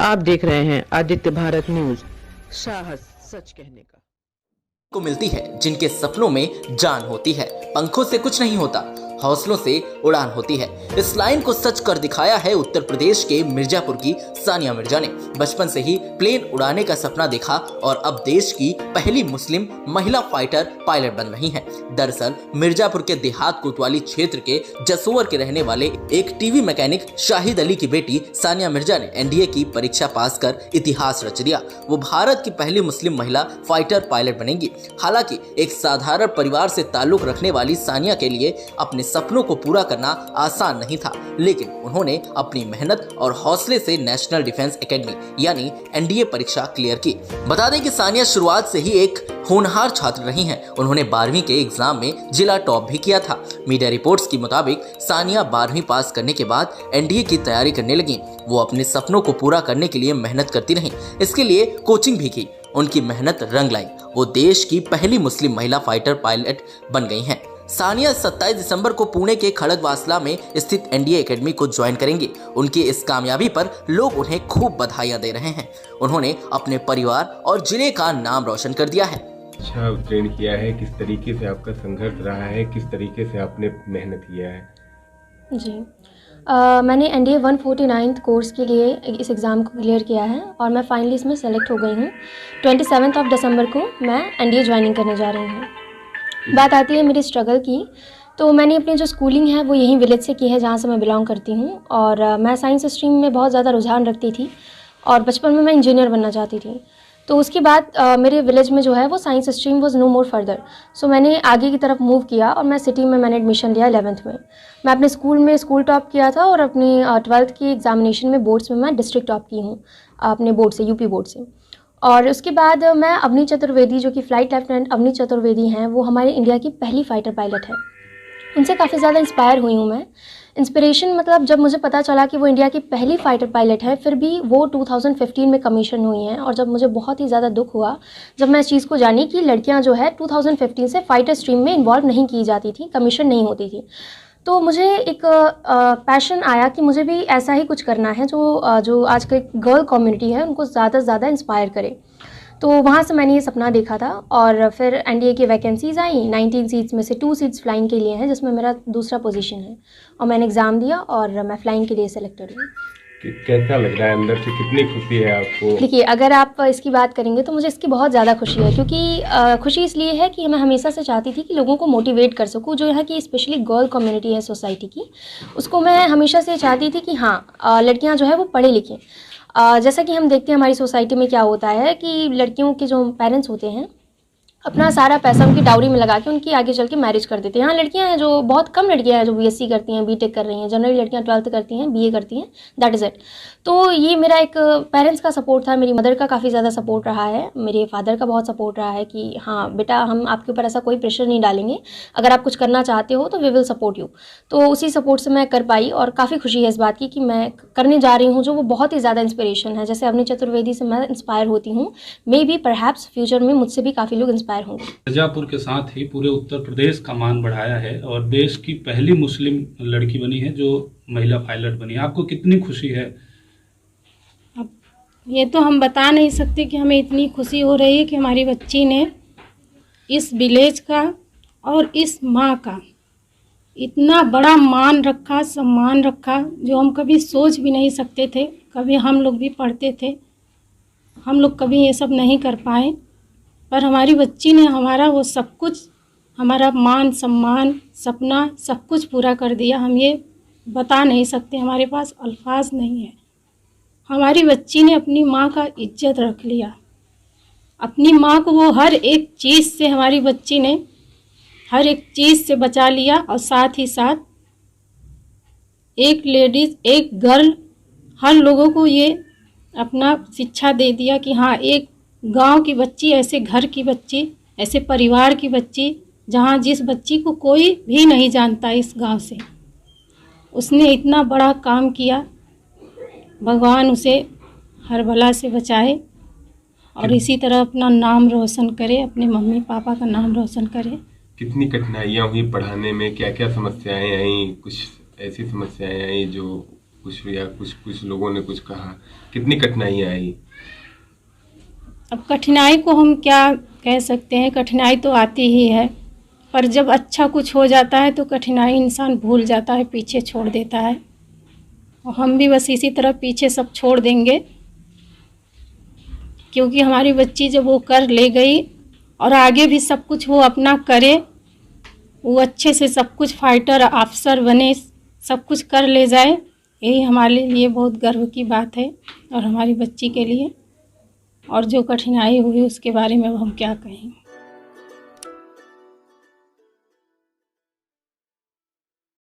आप देख रहे हैं आदित्य भारत न्यूज। साहस सच कहने का को मिलती है जिनके सपनों में जान होती है। पंखों से कुछ नहीं होता, हौसलों से उड़ान होती है। इस लाइन को सच कर दिखाया है उत्तर प्रदेश के मिर्जापुर की सानिया मिर्जा ने। बचपन से ही प्लेन उड़ाने का सपना देखा और अब देश की पहली मुस्लिम महिला फाइटर पायलट बन रही हैं। दरअसल मिर्जापुर के देहात कोतवाली क्षेत्र के जसोवर के रहने वाले एक टीवी मैकेनिक शाहिद अली की बेटी सानिया मिर्जा ने एनडीए की परीक्षा पास कर इतिहास रच दिया। वो भारत की पहली मुस्लिम महिला फाइटर पायलट बनेंगी। हालांकि एक साधारण परिवार से ताल्लुक रखने वाली सानिया के लिए अपने सपनों को पूरा करना आसान नहीं था, लेकिन उन्होंने अपनी मेहनत और हौसले से नेशनल डिफेंस एकेडमी यानी एनडीए परीक्षा क्लियर की। बता दें कि सानिया शुरुआत से ही एक होनहार छात्र रही हैं। उन्होंने 12वीं के एग्जाम में जिला टॉप भी किया था। मीडिया रिपोर्ट्स के मुताबिक सानिया 12वीं पास करने के बाद एनडीए की तैयारी करने लगी। वो अपने सपनों को पूरा करने के लिए मेहनत करती रहीं। इसके लिए कोचिंग भी की। उनकी मेहनत रंग लाई। वो देश की पहली मुस्लिम महिला फाइटर पायलट बन गई हैं। सानिया 27 दिसंबर को पुणे के खड़गवासला में स्थित एनडीए एकेडमी को ज्वाइन करेंगी। उनकी इस कामयाबी पर लोग उन्हें खूब बधाइयां दे रहे हैं। उन्होंने अपने परिवार और जिले का नाम रोशन कर दिया है। अच्छा ट्रेन किया है, किस तरीके से आपका संघर्ष रहा है, किस तरीके से आपने मेहनत किया है? जी मैंने एनडीए 149 कोर्स के लिए इस एग्ज़ाम को क्लियर किया है और मैं फाइनली इसमें सेलेक्ट हो गई हूँ। 27 दिसंबर को मैं एनडीए ज्वाइनिंग करने जा रही हूँ। बात आती है मेरी स्ट्रगल की, तो मैंने अपनी जो स्कूलिंग है वो यहीं विलेज से की है जहाँ से मैं बिलोंग करती हूँ। और मैं साइंस स्ट्रीम में बहुत ज़्यादा रुझान रखती थी और बचपन में मैं इंजीनियर बनना चाहती थी। तो उसके बाद मेरे विलेज में जो है वो science stream was no more further. So मैंने आगे की तरफ मूव किया और मैं सिटी में मैंने एडमिशन लिया 11th में। मैं अपने स्कूल में स्कूल टॉप किया था और अपनी 12th की एग्जामिनेशन में बोर्ड्स में मैं डिस्ट्रिक्ट टॉप की हूँ अपने बोर्ड से, यूपी बोर्ड से। और उसके बाद मैं अवनी चतुर्वेदी, जो कि फ़्लाइट लेफ्टिनेंट अवनी चतुर्वेदी हैं, वो हमारे इंडिया की पहली फ़ाइटर पायलट है। उनसे काफ़ी ज़्यादा इंस्पायर हुई हूँ मैं। इंस्पिरेशन मतलब जब मुझे पता चला कि वो इंडिया की पहली फ़ाइटर पायलट है, फिर भी वो 2015 में कमीशन हुई हैं। और जब मुझे बहुत ही ज़्यादा दुख हुआ जब मैं इस चीज़ को जानी कि लड़कियां जो है 2015 से फ़ाइटर स्ट्रीम में इन्वॉल्व नहीं की जाती थी, कमीशन नहीं होती थी। तो मुझे एक पैशन आया कि मुझे भी ऐसा ही कुछ करना है जो आज की गर्ल कम्युनिटी है उनको ज़्यादा से ज़्यादा इंस्पायर करे। तो वहाँ से मैंने ये सपना देखा था और फिर एनडीए की वैकेंसीज़ आई। 19 सीट्स में से 2 सीट्स फ्लाइंग के लिए हैं, जिसमें मेरा दूसरा पोजीशन है। और मैंने एग्ज़ाम दिया और मैं फ्लाइंग के लिए सेलेक्टेड हुई। कैसा लग रहा है अंदर से, कितनी खुशी है आपको? देखिए, अगर आप इसकी बात करेंगे तो मुझे इसकी बहुत ज़्यादा खुशी है, क्योंकि खुशी इसलिए है कि मैं हमेशा से चाहती थी कि लोगों को मोटिवेट कर सकूँ। जो यहाँ की स्पेशली गर्ल कम्युनिटी है सोसाइटी की, उसको मैं हमेशा से चाहती थी कि हाँ, लड़कियाँ जो है वो पढ़े लिखें। जैसा कि हम देखते हैं हमारी सोसाइटी में क्या होता है कि लड़कियों के जो पेरेंट्स होते हैं अपना सारा पैसा उनकी डाउरी में लगा के उनकी आगे चल के मैरिज कर देते हैं। यहाँ लड़कियाँ हैं, जो बहुत कम लड़कियाँ हैं जो बीएससी करती हैं, बीटेक कर रही हैं। जनरली लड़कियाँ 12th करती हैं, बीए करती हैं, दैट इज़ इट। तो ये मेरा एक पेरेंट्स का सपोर्ट था, मेरी मदर का काफ़ी ज़्यादा सपोर्ट रहा है, मेरे फादर का बहुत सपोर्ट रहा है कि हाँ बेटा, हम आपके ऊपर ऐसा कोई प्रेशर नहीं डालेंगे, अगर आप कुछ करना चाहते हो तो वी विल सपोर्ट यू। तो उसी सपोर्ट से मैं कर पाई और काफ़ी खुशी है इस बात की कि मैं करने जा रही हूँ जो वो बहुत ही ज़्यादा इंस्पिरेशन है। जैसे अवनी चतुर्वेदी से मैं इंस्पायर होती हूँ, मे बी परहैप्स फ्यूचर में मुझसे भी काफ़ी लोग इंस्पायर होंगे। मिर्जापुर के साथ ही पूरे उत्तर प्रदेश का मान बढ़ाया है और देश की पहली मुस्लिम लड़की बनी है जो महिला पायलट बनी। आपको कितनी खुशी है? अब ये तो हम बता नहीं सकते कि हमें इतनी खुशी हो रही है कि हमारी बच्ची ने इस विलेज का और इस माँ का इतना बड़ा मान रखा, सम्मान रखा, जो हम कभी सोच भी नहीं सकते थे। कभी हम लोग भी पढ़ते थे, हम लोग कभी ये सब नहीं कर पाए, पर हमारी बच्ची ने हमारा वो सब कुछ, हमारा मान सम्मान, सपना, सब कुछ पूरा कर दिया। हम ये बता नहीं सकते, हमारे पास अल्फाज नहीं है। हमारी बच्ची ने अपनी माँ का इज्जत रख लिया। अपनी माँ को वो हर एक चीज़ से, हमारी बच्ची ने हर एक चीज़ से बचा लिया। और साथ ही साथ एक लेडीज़, एक गर्ल, हर लोगों को ये अपना शिक्षा दे दिया कि हाँ, एक गांव की बच्ची, ऐसे घर की बच्ची, ऐसे परिवार की बच्ची, जहाँ जिस बच्ची को कोई भी नहीं जानता इस गांव से, उसने इतना बड़ा काम किया। भगवान उसे हर बला से बचाए और इसी तरह अपना नाम रोशन करे, अपने मम्मी पापा का नाम रोशन करे। कितनी कठिनाइयाँ हुई पढ़ाने में, क्या क्या समस्याएं आई? कुछ ऐसी समस्याएं आई जो कुछ लोगों ने कुछ कहा, कितनी कठिनाइयाँ आई? अब कठिनाई को हम क्या कह सकते हैं, कठिनाई तो आती ही है, पर जब अच्छा कुछ हो जाता है तो कठिनाई इंसान भूल जाता है, पीछे छोड़ देता है। और हम भी बस इसी तरह पीछे सब छोड़ देंगे, क्योंकि हमारी बच्ची जब वो कर ले गई और आगे भी सब कुछ वो अपना करे, वो अच्छे से सब कुछ फाइटर अफसर बने, सब कुछ कर ले जाए, यही हमारे लिए बहुत गर्व की बात है और हमारी बच्ची के लिए। और जो कठिनाई हुई उसके बारे में अब हम क्या कहें।